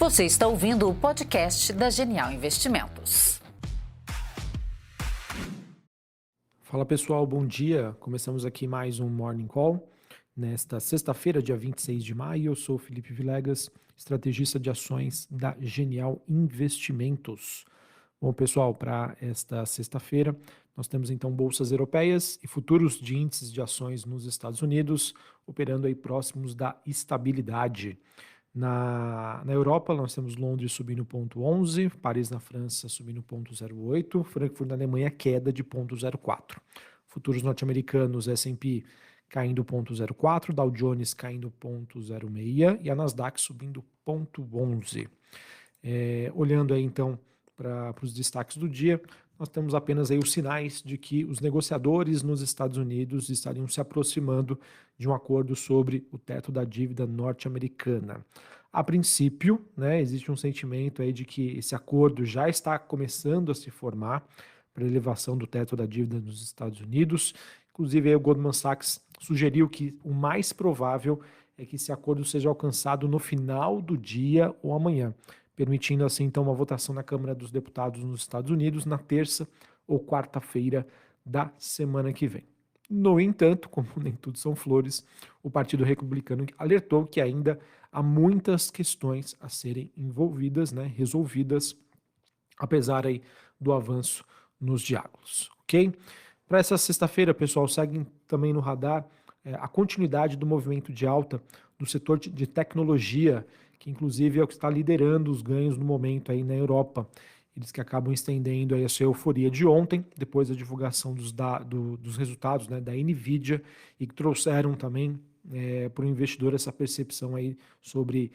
Você está ouvindo o podcast da Genial Investimentos. Fala pessoal, bom dia. Começamos aqui mais um Morning Call. Nesta sexta-feira, dia 26 de maio, eu sou o Felipe Vilegas, estrategista de ações da Genial Investimentos. Bom pessoal, para esta sexta-feira, nós temos então bolsas europeias e futuros de índices de ações nos Estados Unidos, operando aí próximos da estabilidade. Na Europa, nós temos Londres subindo 0,11, Paris na França subindo 0,08, Frankfurt na Alemanha queda de 0,04. Futuros norte-americanos, S&P caindo 0,04, Dow Jones caindo 0,06 e a Nasdaq subindo 0,11. Olhando aí então para os destaques do dia, nós temos apenas aí os sinais de que os negociadores nos Estados Unidos estariam se aproximando de um acordo sobre o teto da dívida norte-americana. A princípio, existe um sentimento aí de que esse acordo já está começando a se formar para a elevação do teto da dívida nos Estados Unidos. Inclusive, aí o Goldman Sachs sugeriu que o mais provável é que esse acordo seja alcançado no final do dia ou amanhã, permitindo assim então uma votação na Câmara dos Deputados nos Estados Unidos na terça ou quarta-feira da semana que vem. No entanto, como nem tudo são flores, o Partido Republicano alertou que ainda há muitas questões a serem resolvidas, apesar aí do avanço nos diálogos, ok? Para essa sexta-feira, pessoal, seguem também no radar a continuidade do movimento de alta do setor de tecnologia, que inclusive é o que está liderando os ganhos no momento aí na Europa. Eles que acabam estendendo aí a sua euforia de ontem, depois da divulgação dos resultados da NVIDIA, e que trouxeram também para o investidor essa percepção aí sobre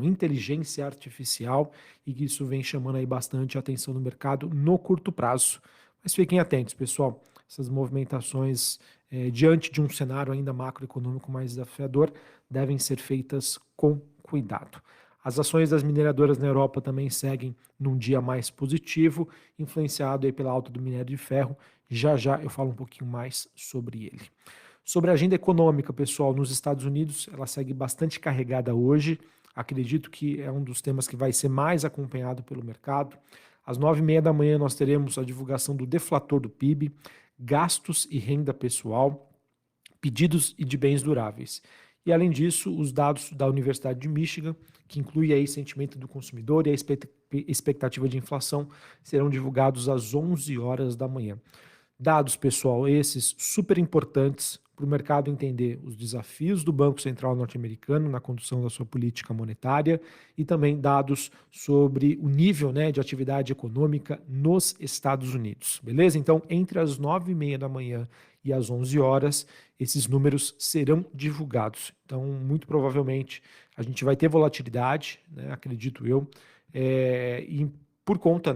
inteligência artificial, e que isso vem chamando aí bastante a atenção no mercado no curto prazo. Mas fiquem atentos, pessoal, essas movimentações diante de um cenário ainda macroeconômico mais desafiador devem ser feitas com cuidado. As ações das mineradoras na Europa também seguem num dia mais positivo, influenciado aí pela alta do minério de ferro. Já eu falo um pouquinho mais sobre ele. Sobre a agenda econômica, pessoal, nos Estados Unidos, ela segue bastante carregada hoje. Acredito que é um dos temas que vai ser mais acompanhado pelo mercado. Às 9h30 da manhã nós teremos a divulgação do deflator do PIB, gastos e renda pessoal, pedidos e de bens duráveis. E, além disso, os dados da Universidade de Michigan, que inclui aí sentimento do consumidor e a expectativa de inflação, serão divulgados às 11 horas da manhã. Dados, pessoal, esses super importantes para o mercado entender os desafios do Banco Central norte-americano na condução da sua política monetária e também dados sobre o nível de atividade econômica nos Estados Unidos, beleza? Então, entre as 9h30 da manhã e as 11 horas, esses números serão divulgados. Então, muito provavelmente, a gente vai ter volatilidade, acredito eu, e por conta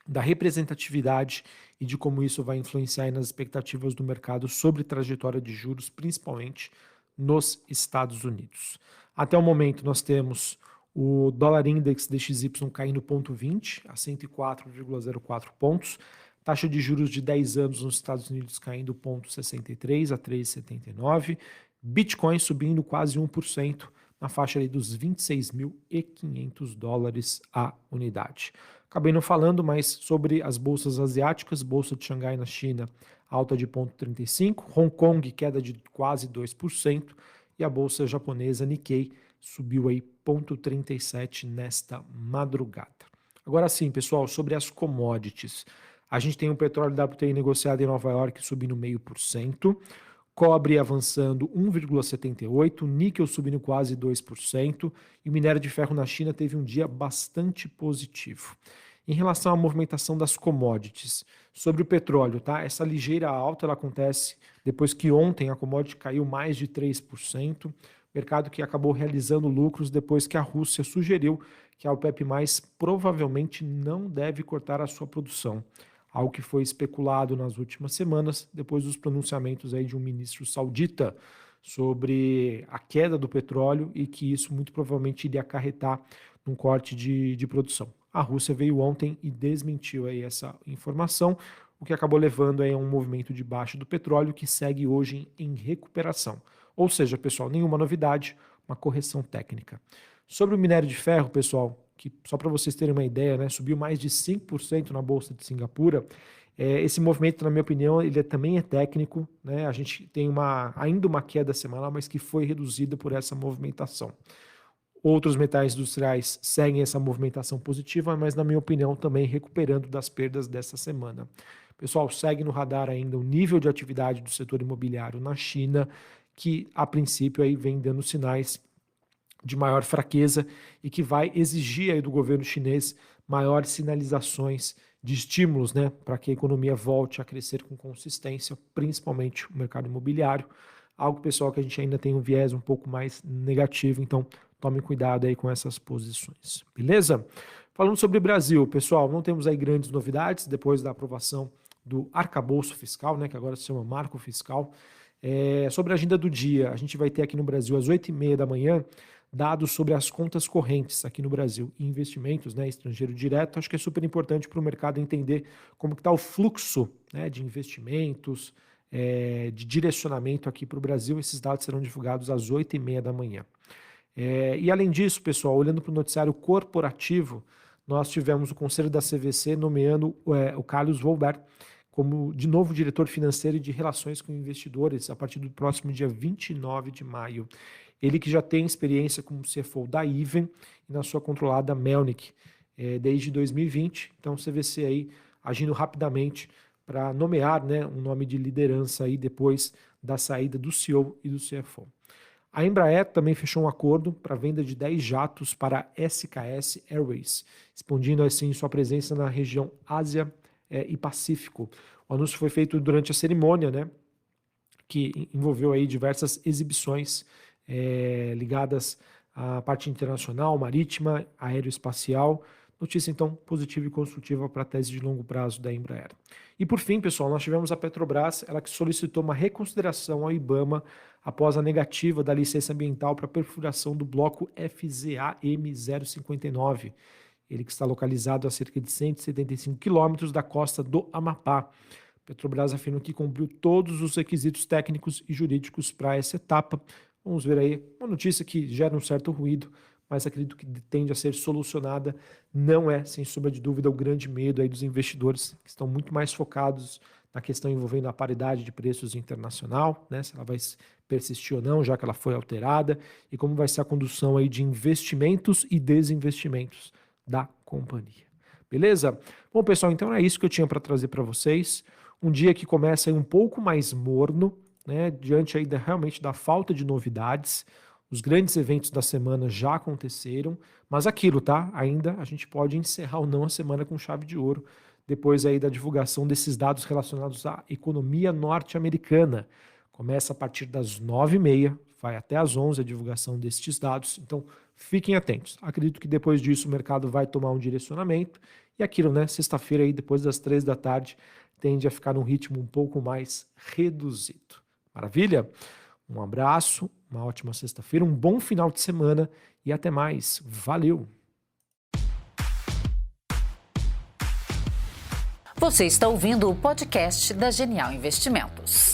da representatividade e de como isso vai influenciar nas expectativas do mercado sobre trajetória de juros, principalmente nos Estados Unidos. Até o momento, nós temos o dólar index DXY caindo 0,20 a 104,04 pontos, taxa de juros de 10 anos nos Estados Unidos caindo 0,63 a 3,79, Bitcoin subindo quase 1%, na faixa ali dos $26.500 a unidade. Acabei não falando, mas sobre as bolsas asiáticas, bolsa de Xangai na China, alta de 0,35%, Hong Kong queda de quase 2%, e a bolsa japonesa Nikkei subiu aí 0,37% nesta madrugada. Agora sim, pessoal, sobre as commodities. A gente tem o petróleo WTI negociado em Nova York subindo 0,5%, cobre avançando 1,78%, níquel subindo quase 2%, e o minério de ferro na China teve um dia bastante positivo. Em relação à movimentação das commodities, sobre o petróleo, essa ligeira alta ela acontece depois que ontem a commodity caiu mais de 3%, mercado que acabou realizando lucros depois que a Rússia sugeriu que a OPEP+, provavelmente não deve cortar a sua produção. Algo que foi especulado nas últimas semanas, depois dos pronunciamentos aí de um ministro saudita sobre a queda do petróleo e que isso muito provavelmente iria acarretar num corte de produção. A Rússia veio ontem e desmentiu aí essa informação, o que acabou levando aí a um movimento de baixa do petróleo que segue hoje em recuperação. Ou seja, pessoal, nenhuma novidade, uma correção técnica. Sobre o minério de ferro, pessoal, que só para vocês terem uma ideia, né, subiu mais de 5% na Bolsa de Singapura. Esse movimento, na minha opinião, ele também é técnico, né? A gente tem ainda uma queda semanal, mas que foi reduzida por essa movimentação. Outros metais industriais seguem essa movimentação positiva, mas, na minha opinião, também recuperando das perdas dessa semana. Pessoal, segue no radar ainda o nível de atividade do setor imobiliário na China, que, a princípio, aí vem dando sinais de maior fraqueza e que vai exigir aí do governo chinês maiores sinalizações de estímulos, né, para que a economia volte a crescer com consistência, principalmente o mercado imobiliário, algo, pessoal, que a gente ainda tem um viés um pouco mais negativo, então tome cuidado aí com essas posições, beleza? Falando sobre o Brasil, pessoal, não temos aí grandes novidades depois da aprovação do arcabouço fiscal, né, que agora se chama marco fiscal. Sobre a agenda do dia, a gente vai ter aqui no Brasil às 8h30 da manhã dados sobre as contas correntes aqui no Brasil e investimentos, né, estrangeiro direto. Acho que é super importante para o mercado entender como está o fluxo, né, de investimentos, de direcionamento aqui para o Brasil. Esses dados serão divulgados às 8h30 da manhã. E além disso, pessoal, olhando para o noticiário corporativo, nós tivemos o Conselho da CVC nomeando o Carlos Volbert como, de novo, diretor financeiro e de relações com investidores a partir do próximo dia 29 de maio. Ele que já tem experiência como CFO da Iven e na sua controlada Melnick desde 2020. Então, o CVC aí agindo rapidamente para nomear, né, um nome de liderança aí depois da saída do CEO e do CFO. A Embraer também fechou um acordo para a venda de 10 jatos para a SKS Airways, expandindo assim sua presença na região Ásia e Pacífico. O anúncio foi feito durante a cerimônia, né, que envolveu aí diversas exibições ligadas à parte internacional, marítima, aeroespacial. Notícia, então, positiva e construtiva para a tese de longo prazo da Embraer. E, por fim, pessoal, nós tivemos a Petrobras, ela que solicitou uma reconsideração ao IBAMA após a negativa da licença ambiental para a perfuração do bloco FZA-M059, ele que está localizado a cerca de 175 quilômetros da costa do Amapá. Petrobras afirma que cumpriu todos os requisitos técnicos e jurídicos para essa etapa. Vamos ver aí uma notícia que gera um certo ruído, mas acredito que tende a ser solucionada. Não é, sem sombra de dúvida, o grande medo aí dos investidores, que estão muito mais focados na questão envolvendo a paridade de preços internacional, né, se ela vai persistir ou não, já que ela foi alterada, e como vai ser a condução aí de investimentos e desinvestimentos da companhia. Beleza? Bom, pessoal, então é isso que eu tinha para trazer para vocês. Um dia que começa aí um pouco mais morno, né, diante aí realmente da falta de novidades. Os grandes eventos da semana já aconteceram, mas aquilo, tá? Ainda a gente pode encerrar ou não a semana com chave de ouro, depois aí da divulgação desses dados relacionados à economia norte-americana. Começa a partir das 9h30, vai até às 11h a divulgação destes dados, então fiquem atentos. Acredito que depois disso o mercado vai tomar um direcionamento, e aquilo, né? Sexta-feira aí, depois das 3 da tarde, tende a ficar num ritmo um pouco mais reduzido. Maravilha? Um abraço, uma ótima sexta-feira, um bom final de semana e até mais. Valeu! Você está ouvindo o podcast da Genial Investimentos.